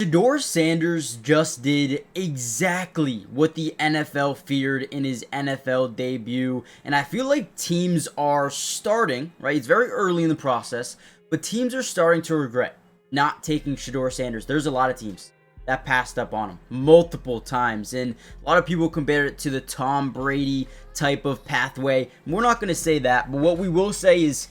Shador Sanders just did exactly what the NFL feared in his NFL debut, and I feel like teams are starting, right? It's very early in the process, but teams are starting to regret not taking Shador Sanders. There's a lot of teams that passed up on him multiple times, and a lot of people compare it to the Tom Brady type of pathway. We're not going to say that, but what we will say is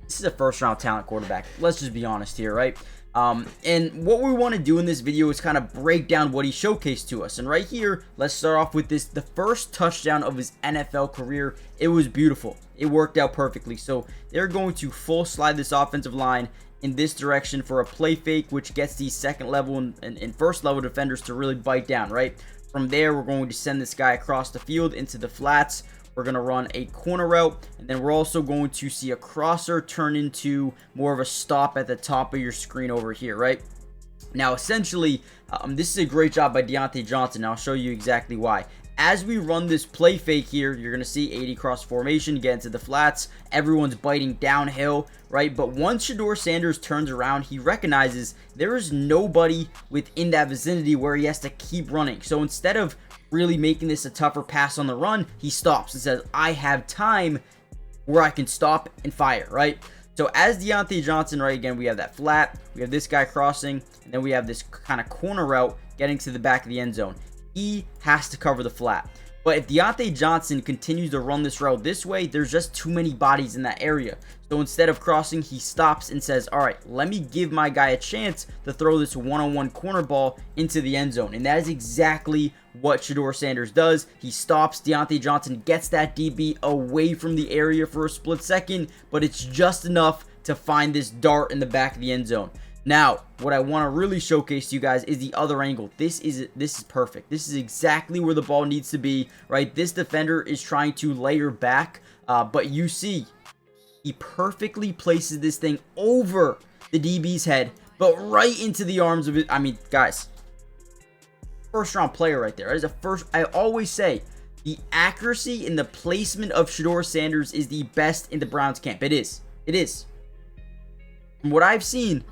this is a first-round talent quarterback. Let's just be honest here, right? And what we want to do in this video is kind of break down what he showcased to us. And right here, let's start off with this, the first touchdown of his NFL career. It was beautiful. It worked out perfectly. So they're going to full slide this offensive line in this direction for a play fake, which gets these second level and first level defenders to really bite down, right? From there, we're going to send this guy across the field into the flats. We're going to run a corner route, and then we're also going to see a crosser turn into more of a stop at the top of your screen over here, right? Now, essentially, this is a great job by Deontay Johnson. I'll show you exactly why. As we run this play fake here, you're going to see 80 cross formation, get into the flats. Everyone's biting downhill, right? But once Shador Sanders turns around, he recognizes there is nobody within that vicinity where he has to keep running. So instead of really making this a tougher pass on the run, he stops and says, I have time where I can stop and fire, right? So as Deontay Johnson, right, again, we have that flat, we have this guy crossing, and then we have this kind of corner route getting to the back of the end zone. He has to cover the flat. But if Deontay Johnson continues to run this route this way, there's just too many bodies in that area. So instead of crossing, he stops and says, all right, let me give my guy a chance to throw this one-on-one corner ball into the end zone. And that is exactly what Shador Sanders does. He stops. Deontay Johnson gets that DB away from the area for a split second, but it's just enough to find this dart in the back of the end zone. Now, what I want to really showcase to you guys is the other angle. This is perfect. This is exactly where the ball needs to be, right? This defender is trying to layer back, but you see, he perfectly places this thing over the DB's head, but right into the arms of it. I mean, guys, first round player right there. That is a first. I always say the accuracy in the placement of Shador Sanders is the best in the Browns camp. It is. It is. From what I've seen,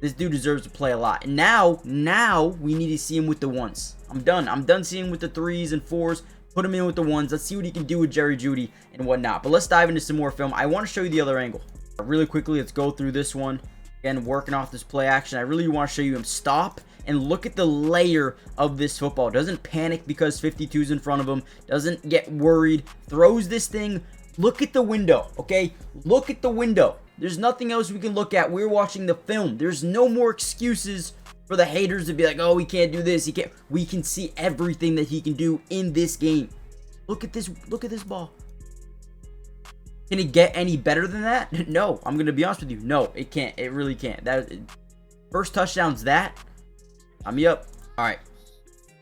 this dude deserves to play a lot. And now we need to see him with the ones. I'm done seeing him with the threes and fours. Put him in with the ones. Let's see what he can do with Jerry Jeudy and whatnot. But let's dive into some more film. I want to show you the other angle. Really quickly, let's go through this one. Again, working off this play action. I really want to show you him stop and look at the layer of this football. Doesn't panic because 52's in front of him. Doesn't get worried. Throws this thing. Look at the window, okay? Look at the window. There's nothing else we can look at. We're watching the film. There's no more excuses for the haters to be like, oh, he can't do this. He can't. We can see everything that he can do in this game. Look at this. Look at this ball. Can it get any better than that? No. I'm going to be honest with you. No, it can't. It really can't. That first touchdown's that. I'm up. All right.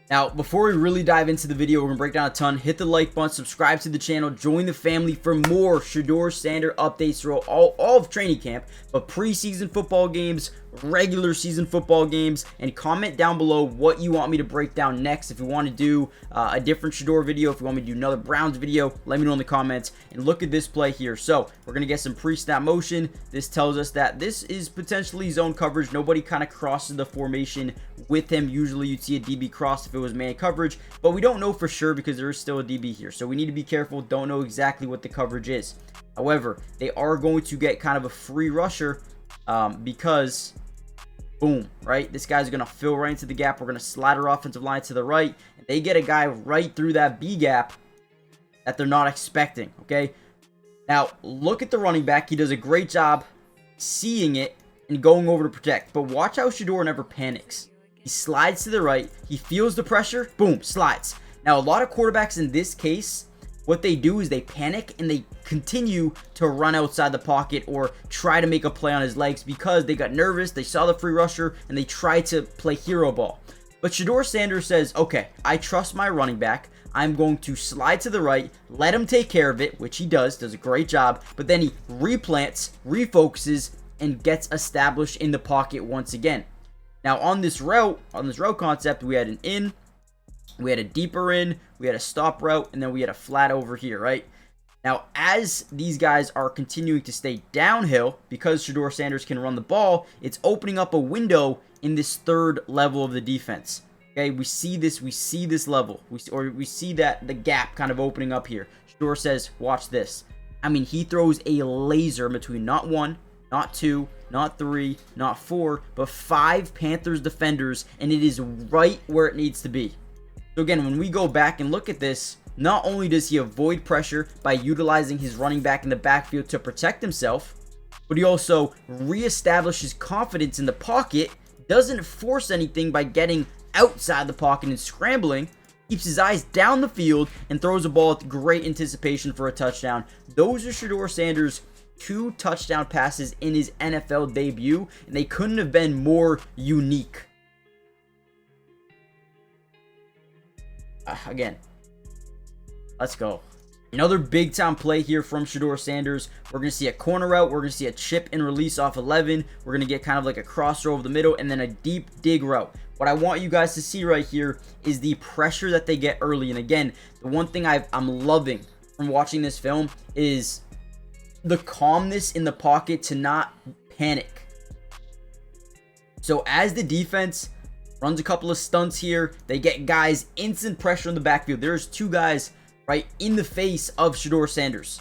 Now, before we really dive into the video, we're going to break down a ton. Hit the like button, subscribe to the channel, join the family for more Shador Sanders updates throughout all of training camp, but preseason football games, regular season football games, and comment down below what you want me to break down next. If you want to do a different Shador video, if you want me to do another Browns video, let me know in the comments. And look at this play here. So we're going to get some pre-snap motion. This tells us that this is potentially zone coverage. Nobody kind of crosses the formation with him. Usually you'd see a DB cross if it was man coverage, but we don't know for sure because there is still a DB here. So we need to be careful. Don't know exactly what the coverage is. However, they are going to get kind of a free rusher because boom, right? This guy's going to fill right into the gap. We're going to slide our offensive line to the right. And they get a guy right through that B gap that they're not expecting, okay? Now, look at the running back. He does a great job seeing it and going over to protect. But watch how Shador never panics. He slides to the right. He feels the pressure. Boom, slides. Now, a lot of quarterbacks in this case, what they do is they panic and they continue to run outside the pocket or try to make a play on his legs because they got nervous, they saw the free rusher, and they tried to play hero ball. But Shador Sanders says, okay, I trust my running back. I'm going to slide to the right, let him take care of it, which he does a great job, but then he replants, refocuses, and gets established in the pocket once again. Now on this route concept, we had an in, we had a deeper in, we had a stop route, and then we had a flat over here, right? Now, as these guys are continuing to stay downhill, because Shedeur Sanders can run the ball, it's opening up a window in this third level of the defense. Okay, we see this level. We see that the gap kind of opening up here. Shedeur says, watch this. I mean, he throws a laser between not 1, not 2, not 3, not 4, but 5 Panthers defenders, and it is right where it needs to be. So again, when we go back and look at this, not only does he avoid pressure by utilizing his running back in the backfield to protect himself, but he also reestablishes confidence in the pocket, doesn't force anything by getting outside the pocket and scrambling, keeps his eyes down the field, and throws the ball with great anticipation for a touchdown. Those are Shedeur Sanders' 2 touchdown passes in his NFL debut, and they couldn't have been more unique. Again, let's go. Another big time play here from Shedeur Sanders. We're going to see a corner route. We're going to see a chip and release off 11. We're going to get kind of like a cross throw over the middle, and then a deep dig route. What I want you guys to see right here is the pressure that they get early. And again, the one thing I'm loving from watching this film is the calmness in the pocket to not panic. So as the defense runs a couple of stunts here, they get guys instant pressure in the backfield. There's 2 guys right in the face of Shedeur Sanders.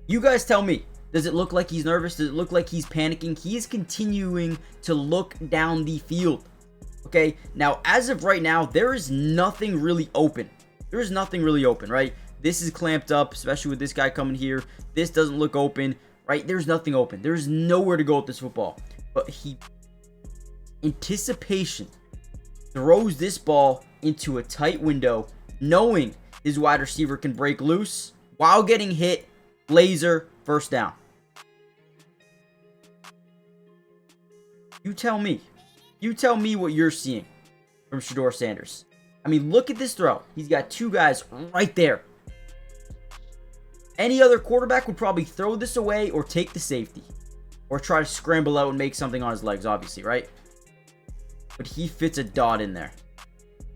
You guys tell me, does it look like he's nervous? Does it look like he's panicking? He is continuing to look down the field. Okay, now as of right now, there is nothing really open. There is nothing really open, right? This is clamped up, especially with this guy coming here. This doesn't look open, right? There's nothing open. There's nowhere to go with this football. But he, anticipation, throws this ball into a tight window, knowing his wide receiver can break loose while getting hit. Laser, first down. You tell me. You tell me what you're seeing from Shedeur Sanders. I mean, look at this throw. He's got 2 guys right there. Any other quarterback would probably throw this away or take the safety. Or try to scramble out and make something on his legs, obviously, right? But he fits a dot in there.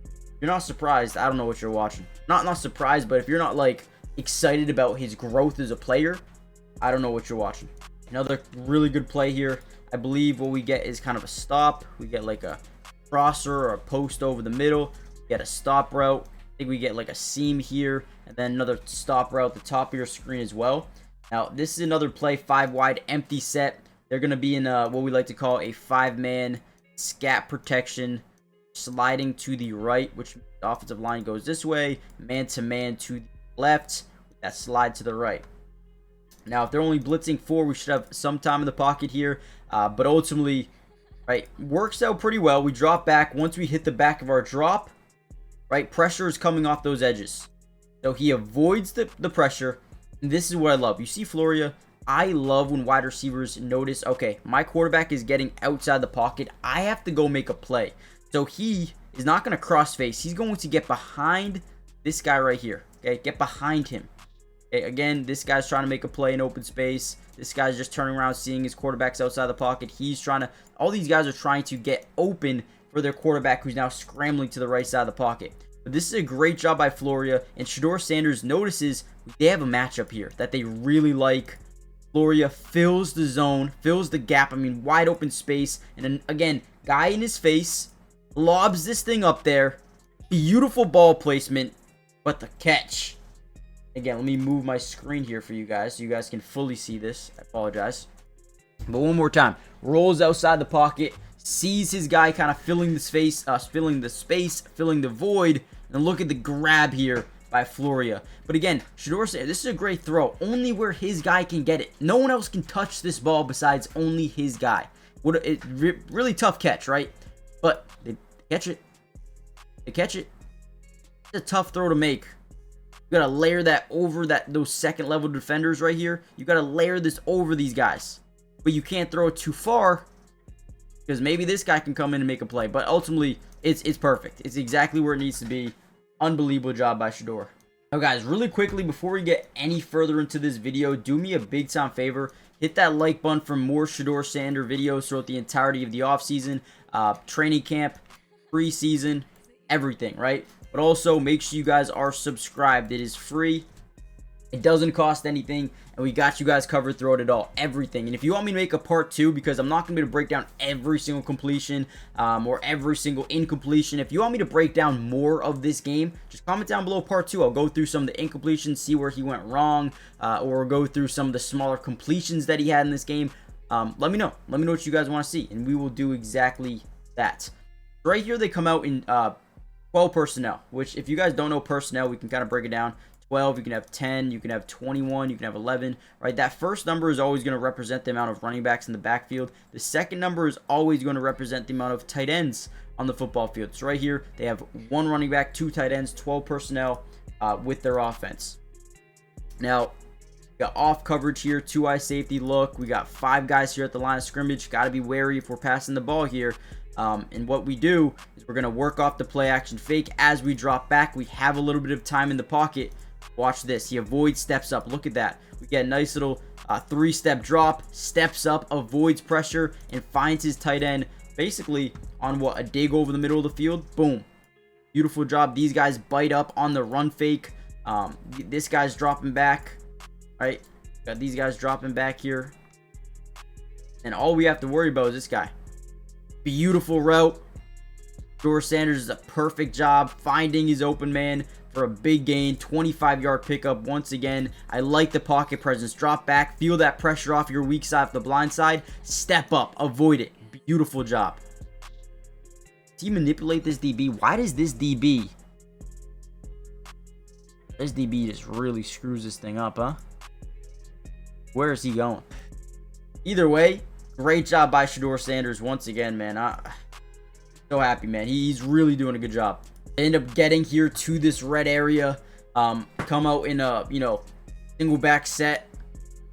If you're not surprised, I don't know what you're watching. Not surprised, but if you're not, like, excited about his growth as a player, I don't know what you're watching. Another really good play here. I believe what we get is kind of a stop. We get like a crosser or a post over the middle. We get a stop route. I think we get like a seam here, and then another stop route at the top of your screen as well. Now, this is another play, 5 wide, empty set. They're going to be in what we like to call a 5-man scat protection, sliding to the right, which the offensive line goes this way, man-to-man to the left, that slide to the right. Now, if they're only blitzing 4, we should have some time in the pocket here. But ultimately, right, works out pretty well. We drop back. Once we hit the back of our drop, right, pressure is coming off those edges. So he avoids the pressure. And this is what I love. You see Floria? I love when wide receivers notice, okay, my quarterback is getting outside the pocket. I have to go make a play. So he is not going to cross face. He's going to get behind this guy right here. Okay, get behind him. Okay, again, this guy's trying to make a play in open space. This guy's just turning around, seeing his quarterback's outside the pocket. He's trying to, all these guys are trying to get open for their quarterback, who's now scrambling to the right side of the pocket. But this is a great job by Floria, and Shedeur Sanders notices they have a matchup here that they really like. Floria fills the zone, fills the gap, I mean, wide open space. And then, again, guy in his face, lobs this thing up there. Beautiful ball placement, but the catch. Again, let me move my screen here for you guys so you guys can fully see this. I apologize. But one more time. Rolls outside the pocket. Sees his guy kind of filling the space, filling the void. And look at the grab here by Floria. But again, Shedeur said this is a great throw. Only where his guy can get it. No one else can touch this ball besides only his guy. Really tough catch, right? But they catch it. They catch it. It's a tough throw to make. You gotta layer that over those second level defenders right here. You gotta layer this over these guys. But you can't throw it too far, because maybe this guy can come in and make a play. But ultimately, it's perfect. It's exactly where it needs to be. Unbelievable job by Shedeur. Now guys, really quickly, before we get any further into this video, do me a big time favor. Hit that like button for more Shedeur Sanders videos throughout the entirety of the offseason, training camp, preseason, everything, right? But also, make sure you guys are subscribed. It is free. It doesn't cost anything, and we got you guys covered throughout it all, everything. And if you want me to make a part 2, because I'm not going to be able to break down every single completion or every single incompletion, if you want me to break down more of this game, just comment down below part 2. I'll go through some of the incompletions, see where he went wrong, or go through some of the smaller completions that he had in this game. Let me know. Let me know what you guys want to see, and we will do exactly that. Right here, they come out in 12 personnel, which if you guys don't know personnel, we can kind of break it down. 12, you can have 10, you can have 21, you can have 11, right? That first number is always going to represent the amount of running backs in the backfield. The second number is always going to represent the amount of tight ends on the football field. So right here, they have 1 running back, 2 tight ends, 12 personnel with their offense. Now, we got off coverage here, 2-eye safety look. We got 5 guys here at the line of scrimmage. Got to be wary if we're passing the ball here. And what we do is we're going to work off the play action fake as we drop back. We have a little bit of time in the pocket. Watch this. He avoids, steps up. Look at that. We get a nice little 3-step drop, steps up, avoids pressure, and finds his tight end basically on what? A dig over the middle of the field. Boom. Beautiful job. These guys bite up on the run fake. This guy's dropping back. Right? Got these guys dropping back here. And all we have to worry about is this guy. Beautiful route. Shador Sanders is a perfect job finding his open man for a big gain. 25-yard pickup once again. I like the pocket presence. Drop back. Feel that pressure off your weak side, off the blind side. Step up. Avoid it. Beautiful job. Does he manipulate this DB? Why does this DB... This DB just really screws this thing up, huh? Where is he going? Either way, great job by Shador Sanders once again, man. So happy, man. He's really doing a good job. End up getting here to this red area. Come out in a, single back set.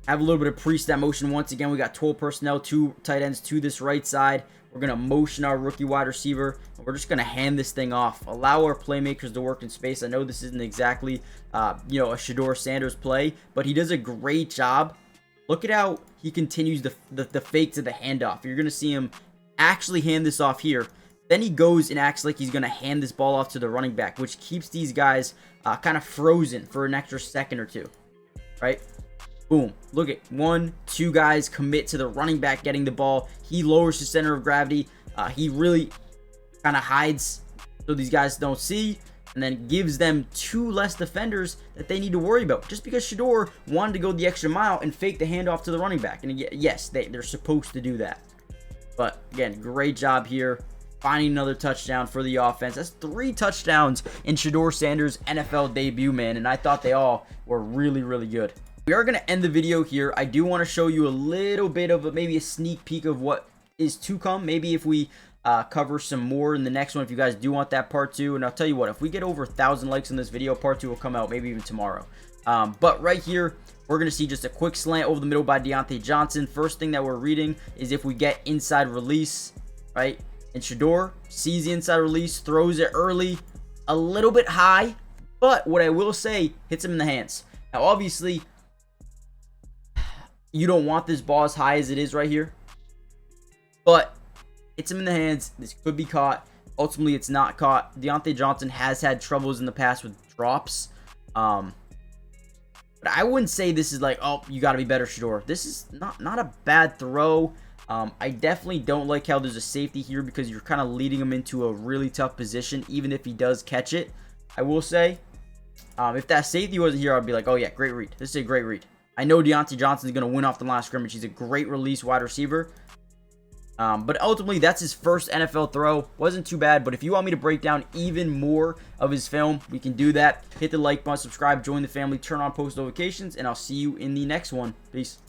Have a little bit of pre-snap motion. Once again, we got 12 personnel, 2 tight ends to this right side. We're going to motion our rookie wide receiver. And we're just going to hand this thing off. Allow our playmakers to work in space. I know this isn't exactly, a Shador Sanders play, but he does a great job. Look at how he continues the fake to the handoff. You're going to see him actually hand this off here. Then he goes and acts like he's going to hand this ball off to the running back, which keeps these guys kind of frozen for an extra second or two, right? Boom. Look at 1, 2 guys commit to the running back getting the ball. He lowers his center of gravity. He really kind of hides so these guys don't see, and then gives them 2 less defenders that they need to worry about. Just because Shador wanted to go the extra mile and fake the handoff to the running back. And yes, they're supposed to do that. But again, great job here. Finding another touchdown for the offense. That's 3 touchdowns in Shador Sanders' NFL debut, man. And I thought they all were really, really good. We are going to end the video here. I do want to show you a little bit of maybe a sneak peek of what is to come. Maybe if we cover some more in the next one, if you guys do want that part 2. And I'll tell you what, if we get over 1,000 likes on this video, part 2 will come out maybe even tomorrow. But right here, we're going to see just a quick slant over the middle by Deontay Johnson. First thing that we're reading is if we get inside release, right? And Shador sees the inside release, throws it early, a little bit high, but what I will say, hits him in the hands. Now, obviously, you don't want this ball as high as it is right here, but hits him in the hands. This could be caught. Ultimately, it's not caught. Deontay Johnson has had troubles in the past with drops. But I wouldn't say this is like, oh, you got to be better, Shador. This is not a bad throw. I definitely don't like how there's a safety here because you're kind of leading him into a really tough position, even if he does catch it. I will say, if that safety wasn't here, I'd be like, oh yeah, great read. This is a great read. I know Deontay Johnson is going to win off the line of scrimmage. He's a great release wide receiver. But ultimately, that's his first NFL throw. Wasn't too bad, but if you want me to break down even more of his film, we can do that. Hit the like button, subscribe, join the family, turn on post notifications, and I'll see you in the next one. Peace.